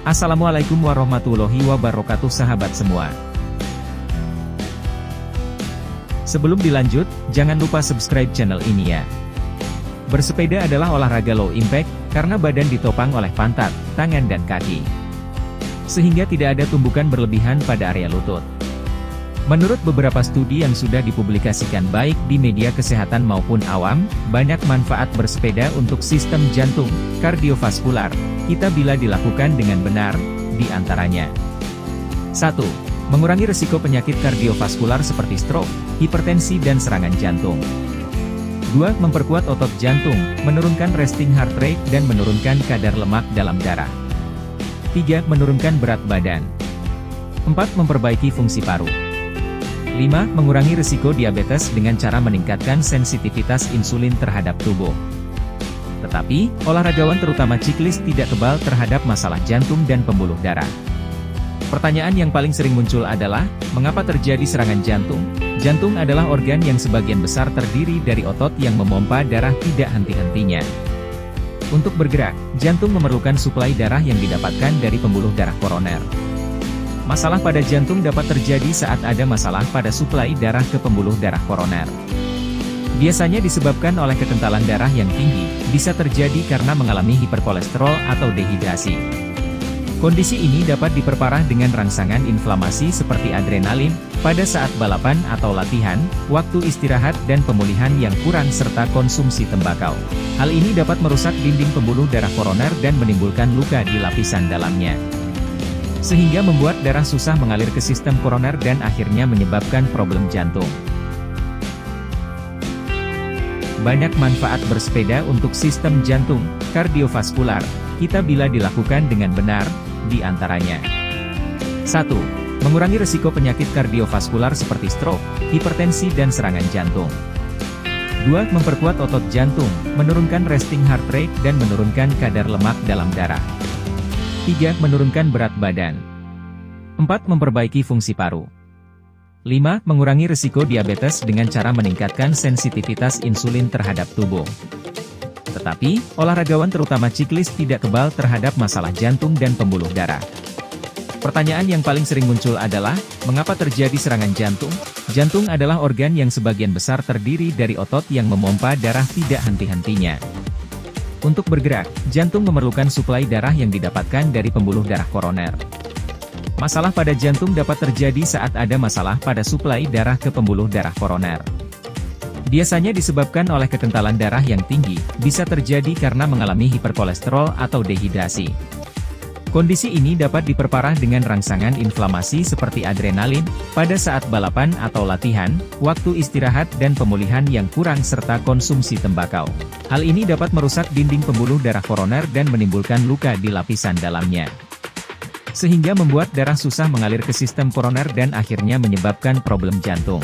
Assalamualaikum warahmatullahi wabarakatuh sahabat semua. Sebelum dilanjut, jangan lupa subscribe channel ini ya. Bersepeda adalah olahraga low impact, karena badan ditopang oleh pantat, tangan dan kaki. Sehingga tidak ada tumbukan berlebihan pada area lutut. Menurut beberapa studi yang sudah dipublikasikan baik di media kesehatan maupun awam, banyak manfaat bersepeda untuk sistem jantung, kardiovaskular, kita bila dilakukan dengan benar, di antaranya. 1. Mengurangi risiko penyakit kardiovaskular seperti stroke, hipertensi dan serangan jantung. 2. Memperkuat otot jantung, menurunkan resting heart rate dan menurunkan kadar lemak dalam darah. 3. Menurunkan berat badan. 4. Memperbaiki fungsi paru. 5. Mengurangi risiko diabetes dengan cara meningkatkan sensitivitas insulin terhadap tubuh. Tetapi, olahragawan terutama siklis tidak kebal terhadap masalah jantung dan pembuluh darah. Pertanyaan yang paling sering muncul adalah, mengapa terjadi serangan jantung? Jantung adalah organ yang sebagian besar terdiri dari otot yang memompa darah tidak henti-hentinya. Untuk bergerak, jantung memerlukan suplai darah yang didapatkan dari pembuluh darah koroner. Masalah pada jantung dapat terjadi saat ada masalah pada suplai darah ke pembuluh darah koroner. Biasanya disebabkan oleh kekentalan darah yang tinggi, bisa terjadi karena mengalami hiperkolesterol atau dehidrasi. Kondisi ini dapat diperparah dengan rangsangan inflamasi seperti adrenalin, pada saat balapan atau latihan, waktu istirahat dan pemulihan yang kurang serta konsumsi tembakau. Hal ini dapat merusak dinding pembuluh darah koroner dan menimbulkan luka di lapisan dalamnya. Sehingga membuat darah susah mengalir ke sistem koroner dan akhirnya menyebabkan problem jantung. Banyak manfaat bersepeda untuk sistem jantung, kardiovaskular, kita bila dilakukan dengan benar, di antaranya. 1. Mengurangi risiko penyakit kardiovaskular seperti stroke, hipertensi dan serangan jantung. 2. Memperkuat otot jantung, menurunkan resting heart rate dan menurunkan kadar lemak dalam darah. 3. Menurunkan berat badan. 4. Memperbaiki fungsi paru. 5. Mengurangi risiko diabetes dengan cara meningkatkan sensitivitas insulin terhadap tubuh. Tetapi, olahragawan terutama siklis tidak kebal terhadap masalah jantung dan pembuluh darah. Pertanyaan yang paling sering muncul adalah, mengapa terjadi serangan jantung? Jantung adalah organ yang sebagian besar terdiri dari otot yang memompa darah tidak henti-hentinya. Untuk bergerak, jantung memerlukan suplai darah yang didapatkan dari pembuluh darah koroner. Masalah pada jantung dapat terjadi saat ada masalah pada suplai darah ke pembuluh darah koroner. Biasanya disebabkan oleh kekentalan darah yang tinggi, bisa terjadi karena mengalami hiperkolesterol atau dehidrasi. Kondisi ini dapat diperparah dengan rangsangan inflamasi seperti adrenalin, pada saat balapan atau latihan, waktu istirahat dan pemulihan yang kurang serta konsumsi tembakau. Hal ini dapat merusak dinding pembuluh darah koroner dan menimbulkan luka di lapisan dalamnya. Sehingga membuat darah susah mengalir ke sistem koroner dan akhirnya menyebabkan problem jantung.